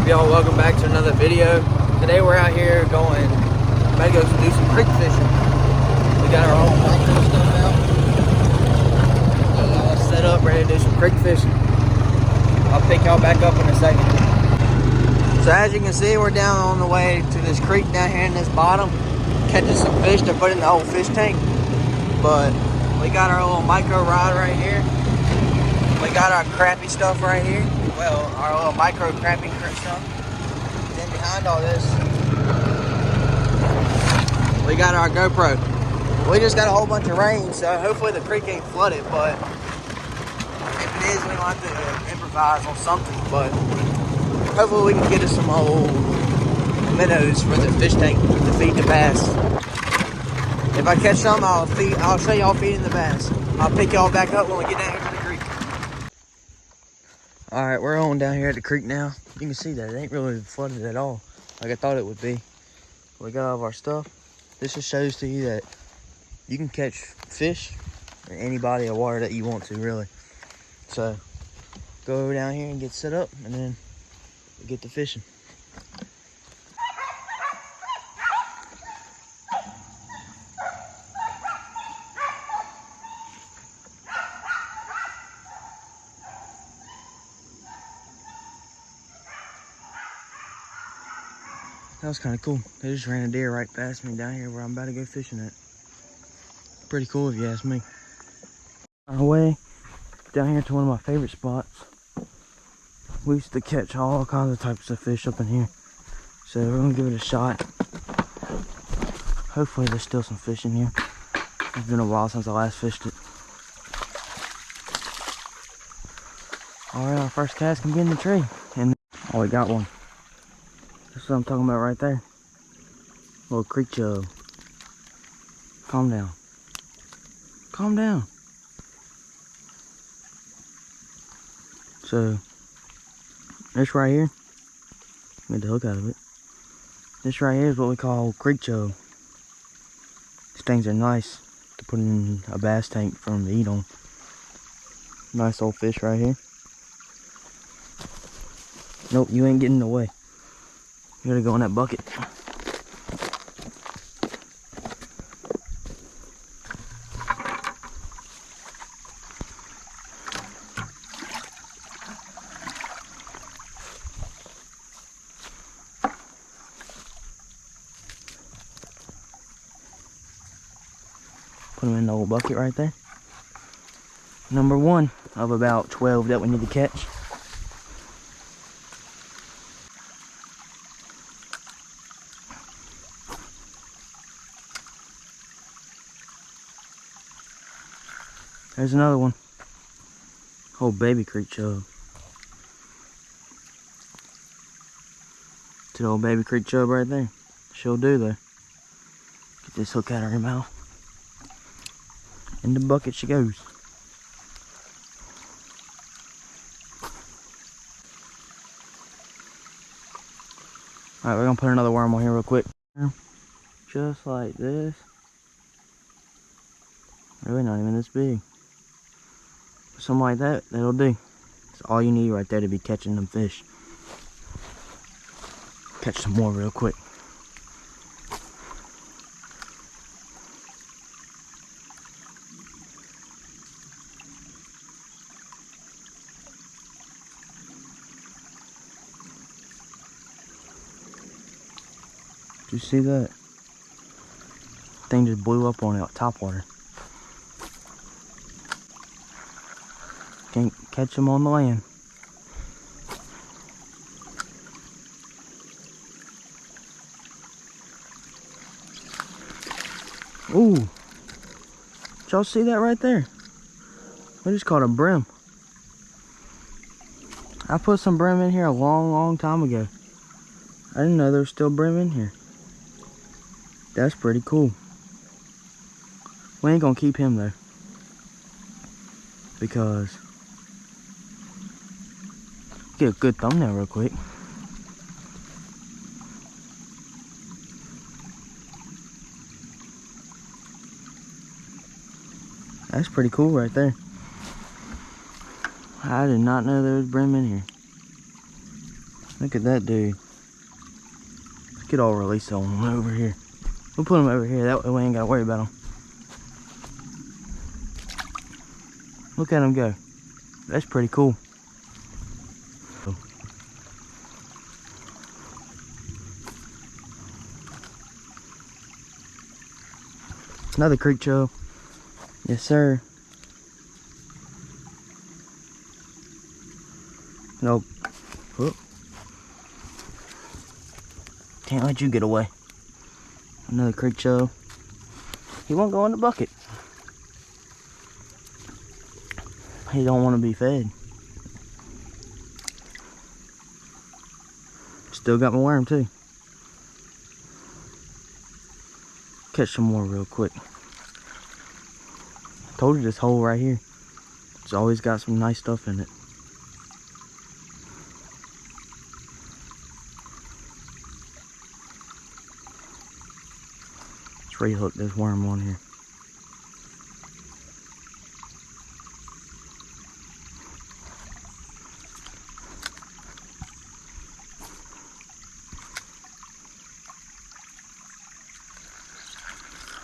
up, y'all? Welcome back to another video. Today we're out here going, about to go do some creek fishing. We got our own micro stuff out. All set up, ready to do some creek fishing. I'll pick y'all back up in a second. So as you can see, we're down on the way to this creek down here in this bottom, catching some fish to put in the old fish tank. But we got our little micro rod right here. We got our crappie stuff right here. Well, our little micro crappie stuff. And then behind all this, we got our GoPro. We just got a whole bunch of rain, so hopefully the creek ain't flooded, but if it is, we're gonna have to improvise on something. But hopefully we can get us some old minnows for the fish tank to feed the bass. If I catch some, I'll show y'all feeding the bass. I'll pick y'all back up when we get down here to the creek. All right, we're on down here at the creek now. You can see that it ain't really flooded at all, like I thought it would be. We got all of our stuff. This just shows to you that you can catch fish in any body of water that you want to, really. So go down here and get set up, and then we'll get to fishing. That was kind of cool. They just ran a deer right past me down here where I'm about to go fishing at. Pretty cool if you ask me. On our way down here to one of my favorite spots. We used to catch all kinds of types of fish up in here. So we're gonna give it a shot. Hopefully there's still some fish in here. It's been a while since I last fished it. Alright, our first cast can be in the tree. And oh, we got one. That's what I'm talking about right there. Little creek chub. Calm down. Calm down. So, this right here, get the hook out of it. This right here is what we call creek chub. These things are nice to put in a bass tank for them to eat on. Nice old fish right here. Nope, you ain't getting in the way. You gotta go in that bucket. Put them in the old bucket right there. Number one of about 12 that we need to catch. There's another one. Whole baby creek chub. It's an old baby creek chub right there. She'll do though. Get this hook out of her mouth. In the bucket she goes. Alright, we're gonna put another worm on here real quick. Just like this. Really not even this big. Something like that, that'll do. That's all you need right there to be catching them fish. Catch some more real quick. Did you see that? Thing just blew up on it, top water. Can't catch them on the land. Ooh. Did y'all see that right there? We just caught a brim. I put some brim in here a long time ago. I didn't know there was still brim in here. That's pretty cool. We ain't gonna keep him though, because get a good thumbnail real quick. That's pretty cool right there. I did not know there was brim in here. Look at that dude. Let's get all release on him over here. We'll put him over here. That way we ain't got to worry about him. Look at him go. That's pretty cool. Another creek chub. Yes, sir. Nope. Whoop. Can't let you get away. Another creek chub. He won't go in the bucket. He don't want to be fed. Still got my worm too. Catch some more real quick. Told you this hole right here, it's always got some nice stuff in it. Let's re-hook this worm on here.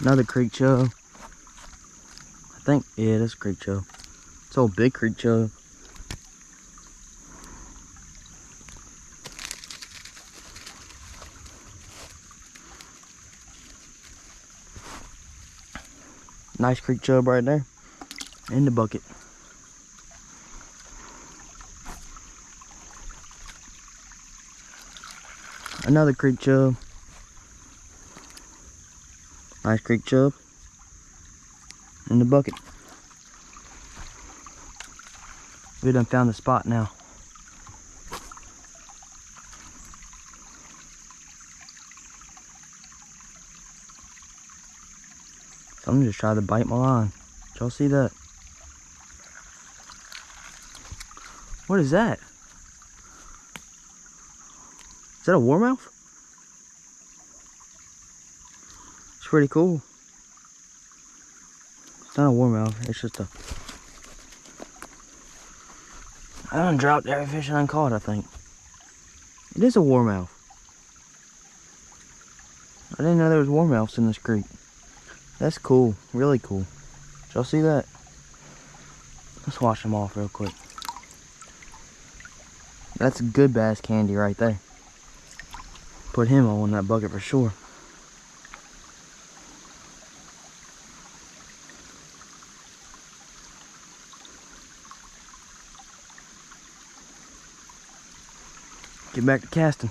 Another creek chub. I think, yeah, that's creek chub. It's old big creek chub. Nice creek chub right there. In the bucket. Another creek chub. Nice creek chub. In the bucket. We done found the spot now. Something just tried to bite my line. Did y'all see that? What is that? Is that a warmouth? It's pretty cool. It's not a warmouth, it's just a... I done dropped every fish I done caught, I think. It is a warmouth. I didn't know there was warmouths in this creek. That's cool, really cool. Did y'all see that? Let's wash them off real quick. That's good bass candy right there. Put him on that bucket for sure. Get back to casting.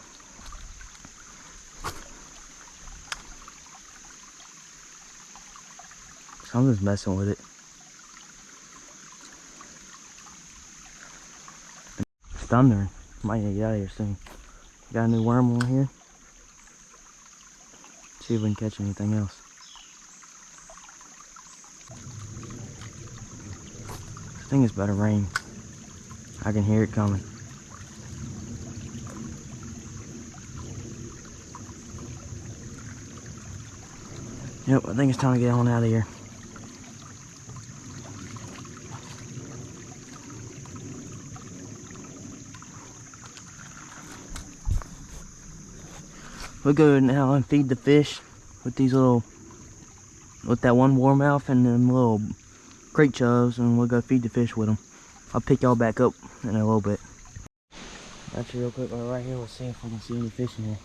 Something's messing with it. It's thundering. Might need to get out of here soon. Got a new worm on here. See if we can catch anything else. I think it's about to rain. I can hear it coming. Yep, I think it's time to get on out of here. We'll go now and feed the fish with these little, with that one warmouth and them little creek chubs, and we'll go feed the fish with them. I'll pick y'all back up in a little bit. Actually, real quick, right here, we'll see if we can see any fish in here.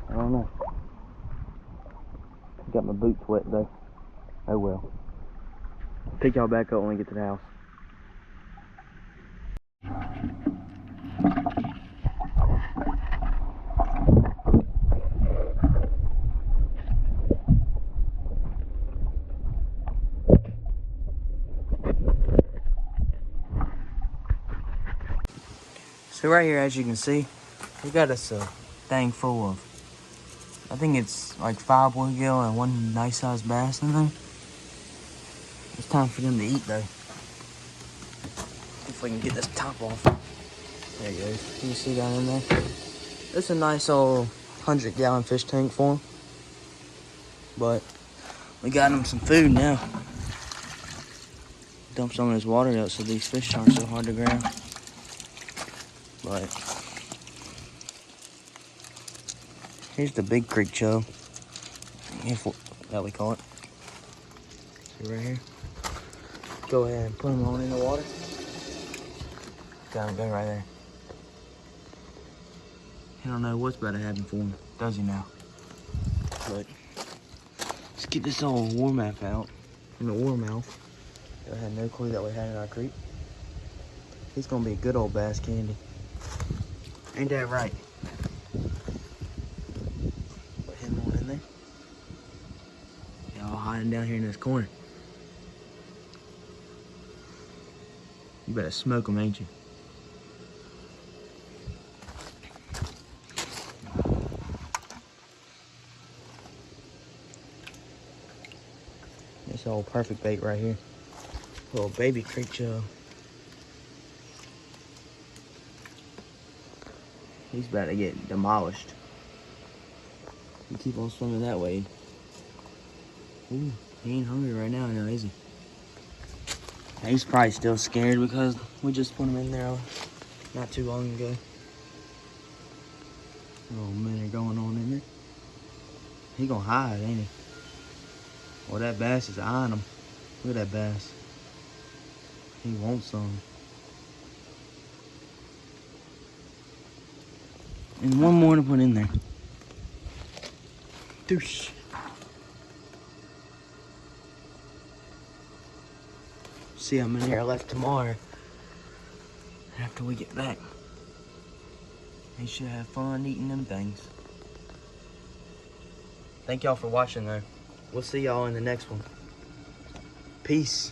I don't know. Got my boots wet though. Oh well. Pick y'all back up when we get to the house. So right here, as you can see, we got us a thing full of, I think it's like 5 bluegill and 1 nice sized bass in there. It's time for them to eat though. we can get this top off. There it goes. Can you see down in there? It's a nice old 100-gallon fish tank for him. But we got him some food now. Dump some of this water out so these fish aren't so hard to grab. But here's the big creek chub. That we call it. See right here? Go ahead and put them on in the water. Got him, go right there. He don't know what's about to happen for him, does he now? But let's get this old warmouth out. In the warmouth. I had no clue that we had in our creek. He's gonna be a good old bass candy. Ain't that right? Put him on in there. Y'all hiding down here in this corner. You better smoke them, ain't you? This old perfect bait right here. Little baby creek chub. He's about to get demolished. You keep on swimming that way. Ooh, he ain't hungry right now, is he? He's probably still scared because we just put him in there not too long ago. Little minute going on in there. He gonna hide, ain't he? Well, that bass is eyeing him. Look at that bass. He wants some. And one more to put in there. Doosh. See how many are left tomorrow after we get back. They should have fun eating them things. Thank y'all for watching though. We'll see y'all in the next one. Peace.